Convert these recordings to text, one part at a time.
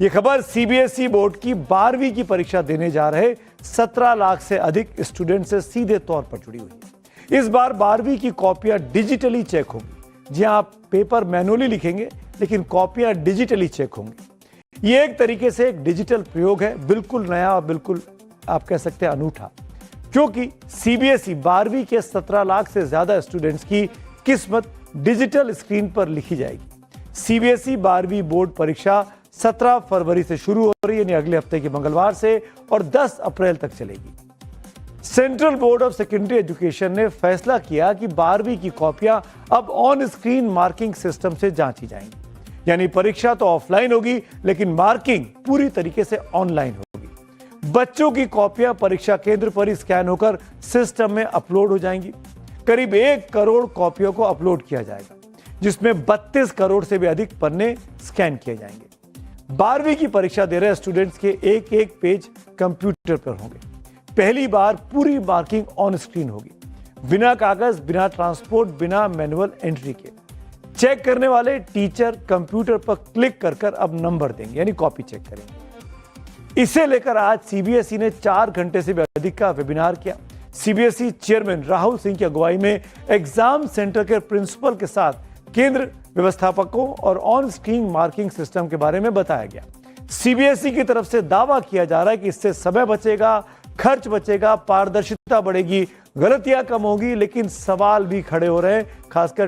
ये खबर CBSE board की 12वीं की परीक्षा देने जा रहे 17 लाख से अधिक स्टूडेंट से सीधे तौर पर जुड़ी हुई है। इस बार 12वीं की कॉपियां डिजिटली चेक होंगी। जी हां, आप पेपर मैनुअली लिखेंगे लेकिन कॉपियां डिजिटली चेक होंगी। ये एक तरीके से एक डिजिटल प्रयोग है, बिल्कुल नया और बिल्कुल आप कह सकते हैं अनूठा, क्योंकि सीबीएसई 12वीं के 17 लाख से ज्यादा स्टूडेंट्स की किस्मत डिजिटल स्क्रीन पर लिखी जाएगी। सीबीएसई 12वीं बोर्ड परीक्षा 17 फरवरी से शुरू हो रही है, यानी अगले हफ्ते के मंगलवार से, और 10 अप्रैल तक चलेगी। Central board of secondary education ने फैसला किया कि 12वीं की कॉपियां अब ऑन स्क्रीन मार्किंग सिस्टम से जांची जाएंगी, यानी परीक्षा तो ऑफलाइन होगी लेकिन मार्किंग पूरी तरीके से ऑनलाइन होगी। बच्चों की कॉपियां परीक्षा केंद्र पर ही स्कैन होकर सिस्टम में अपलोड हो जाएंगी। करीब 1 करोड़ कॉपियों को अपलोड किया जाएगा, जिसमें 32 करोड़ से भी अधिक पन्ने स्कैन किए जाएंगे। 12वीं की परीक्षा दे रहे स्टूडेंट्स के एक एक पेज कंप्यूटर पर होंगे। पहली बार पूरी मार्किंग ऑन स्क्रीन होगी, बिना कागज, बिना ट्रांसपोर्ट, बिना मैनुअल एंट्री के। चेक करने वाले टीचर कंप्यूटर पर क्लिक कर अब नंबर देंगे, यानी कॉपी चेक करेंगे। इसे लेकर आज सीबीएसई ने 4 घंटे से भी अधिक का वेबिनार किया। सीबीएसई चेयरमैन राहुल सिंह की अगुवाई में एग्जाम सेंटर के प्रिंसिपल के साथ केंद्र व्यवस्थापकों और ऑन स्क्रीन मार्किंग सिस्टम के बारे में बताया गया। सीबीएसई की तरफ से दावा किया जा रहा है कि इससे समय बचेगा, खर्च बचेगा, पारदर्शिता बढ़ेगी, गलतियां कम होगी, लेकिन सवाल भी खड़े हो रहे हैं, खासकर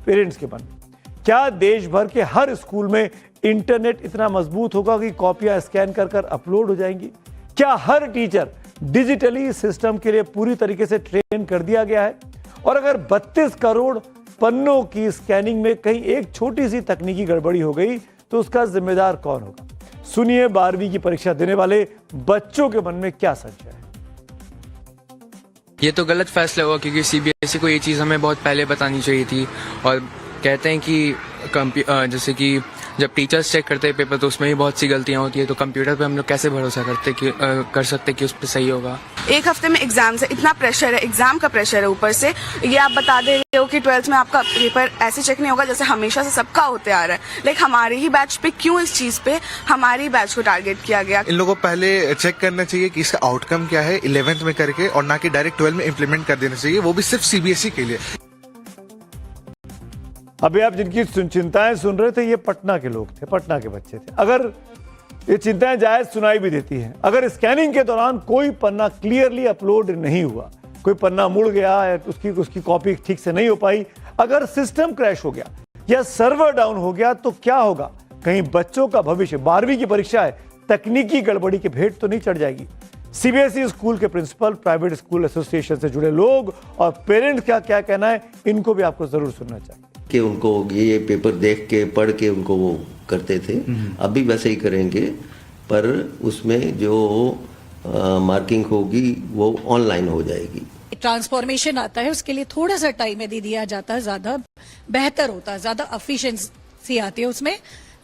पेरेंट्स के मन में। क्या देश भर के हर स्कूल में इंटरनेट इतना मजबूत होगा कि कॉपियां स्कैन कर अपलोड हो जाएंगी? क्या हर टीचर डिजिटली सिस्टम के लिए पूरी तरीके से ट्रेन कर दिया गया है? और अगर 32 करोड़ पन्नों की स्कैनिंग में कहीं एक छोटी सी तकनीकी गड़बड़ी हो गई तो उसका जिम्मेदार कौन होगा? सुनिए 12वीं की परीक्षा देने वाले बच्चों के मन में क्या संशय है। ये तो गलत फैसला हुआ, क्योंकि सीबीएसई को ये चीज़ हमें बहुत पहले बतानी चाहिए थी। और कहते हैं कि जैसे कि जब टीचर्स चेक करते हैं पेपर तो उसमें ही बहुत सी गलतियां होती है, तो कंप्यूटर पे हम लोग कैसे भरोसा कर सकते कि उस पर सही होगा? एक हफ्ते में एग्जाम से इतना प्रेशर है, एग्जाम का प्रेशर है, ऊपर से ये आप बता दे रहे हो कि 12th में आपका पेपर ऐसे चेक नहीं होगा जैसे हमेशा से सबका होते आ रहा है। लेकिन हमारे ही बैच पे क्यों इस चीज पे हमारी बैच को टारगेट किया गया? इन लोगों को पहले चेक करना चाहिए कि इसका आउटकम क्या है 11th में करके, और ना कि डायरेक्ट 12 में इम्प्लीमेंट कर देना चाहिए, वो भी सिर्फ सीबीएसई के लिए। अभी आप जिनकी चिंताएं सुन रहे थे, ये पटना के लोग थे, पटना के बच्चे थे। अगर ये चिंताएं जायज सुनाई भी देती हैं, अगर स्कैनिंग के दौरान कोई पन्ना क्लियरली अपलोड नहीं हुआ, कोई पन्ना मुड़ गया, उसकी कॉपी ठीक से नहीं हो पाई, अगर सिस्टम क्रैश हो गया या सर्वर डाउन हो गया तो क्या होगा? कहीं बच्चों का भविष्य, 12वीं की परीक्षा है, तकनीकी गड़बड़ी की भेंट तो नहीं चढ़ जाएगी? सीबीएसई स्कूल के प्रिंसिपल, प्राइवेट स्कूल एसोसिएशन से जुड़े लोग और पेरेंट्स का क्या कहना है, इनको भी आपको जरूर सुनना चाहिए। कि उनको ये पेपर देख के पढ़ के उनको वो करते थे, अभी वैसे ही करेंगे, पर उसमें जो मार्किंग होगी वो ऑनलाइन हो जाएगी। ट्रांसफॉर्मेशन आता है, उसके लिए थोड़ा सा टाइम यदि दिया जाता है ज्यादा बेहतर होता है, ज्यादा एफिशिएंसी आती है उसमें,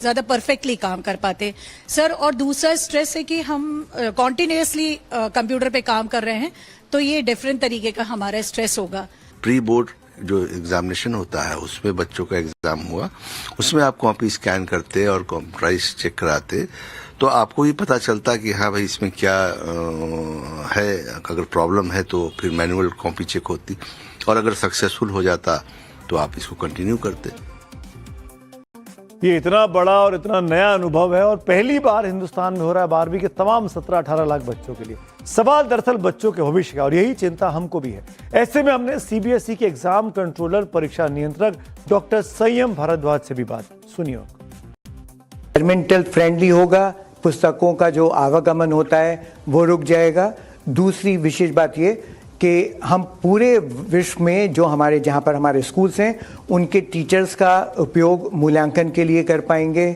ज्यादा परफेक्टली काम कर पाते सर। और दूसरा स्ट्रेस है कि हम कॉन्टिन्यूसली कंप्यूटर पे काम कर रहे हैं, तो ये डिफरेंट तरीके का हमारा स्ट्रेस होगा। प्री बोर्ड जो एग्जामिनेशन होता है उसमें बच्चों का एग्जाम हुआ, उसमें आप कॉपी स्कैन करते और कंप्यूटराइज चेक कराते तो आपको ही पता चलता कि हाँ भाई इसमें क्या है। अगर प्रॉब्लम है तो फिर मैनुअल कॉपी चेक होती, और अगर सक्सेसफुल हो जाता तो आप इसको कंटिन्यू करते। ये इतना बड़ा और इतना नया अनुभव है और पहली बार हिंदुस्तान में हो रहा है 12वीं के तमाम 17-18 लाख बच्चों के लिए। सवाल दरअसल बच्चों के भविष्य का, और यही चिंता हमको भी है। ऐसे में हमने सीबीएसई के एग्जाम कंट्रोलर, परीक्षा नियंत्रक डॉक्टर संयम भारद्वाज से भी बात सुनिए। एनवायरमेंटल फ्रेंडली होगा, पुस्तकों का जो आवागमन होता है वो रुक जाएगा। दूसरी विशेष बात ये कि हम पूरे विश्व में जो हमारे जहाँ पर हमारे स्कूल्स हैं उनके टीचर्स का उपयोग मूल्यांकन के लिए कर पाएंगे।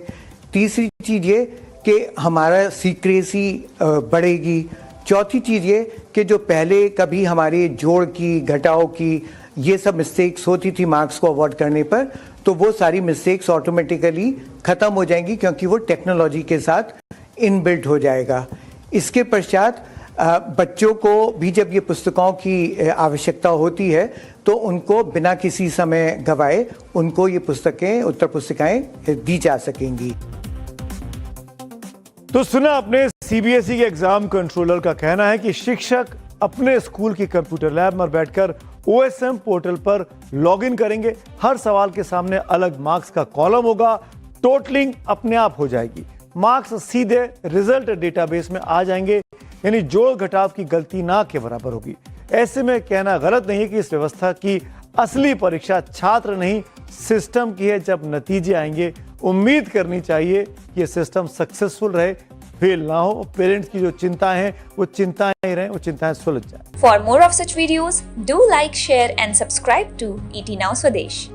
तीसरी चीज़ ये कि हमारा सीक्रेसी बढ़ेगी। चौथी चीज़ ये कि जो पहले कभी हमारे जोड़ की, घटाव की, ये सब मिस्टेक्स होती थी मार्क्स को अवॉर्ड करने पर, तो वो सारी मिस्टेक्स ऑटोमेटिकली ख़त्म हो जाएंगी, क्योंकि वो टेक्नोलॉजी के साथ इनबिल्ट हो जाएगा। इसके पश्चात बच्चों को भी जब ये पुस्तकों की आवश्यकता होती है तो उनको बिना किसी समय गवाए उनको ये पुस्तकें, उत्तर पुस्तिकाएं दी जा सकेंगी। तो सुना अपने सीबीएसई के एग्जाम कंट्रोलर का कहना है कि शिक्षक अपने स्कूल की कंप्यूटर लैब में बैठकर ओएसएम पोर्टल पर लॉगिन करेंगे। हर सवाल के सामने अलग मार्क्स का कॉलम होगा, टोटलिंग अपने आप हो जाएगी, मार्क्स सीधे रिजल्ट डेटाबेस में आ जाएंगे, यानी जोड़ घटाव की गलती ना के बराबर होगी। ऐसे में कहना गलत नहीं है कि इस व्यवस्था की असली परीक्षा छात्र नहीं सिस्टम की है। जब नतीजे आएंगे उम्मीद करनी चाहिए कि ये सिस्टम सक्सेसफुल रहे, फेल ना हो। पेरेंट्स की जो चिंताएं हैं वो चिंताएं ही रहें, वो चिंताएं सुलझ जाए। For more of such videos, do like, share and subscribe to ET Now Swadesh.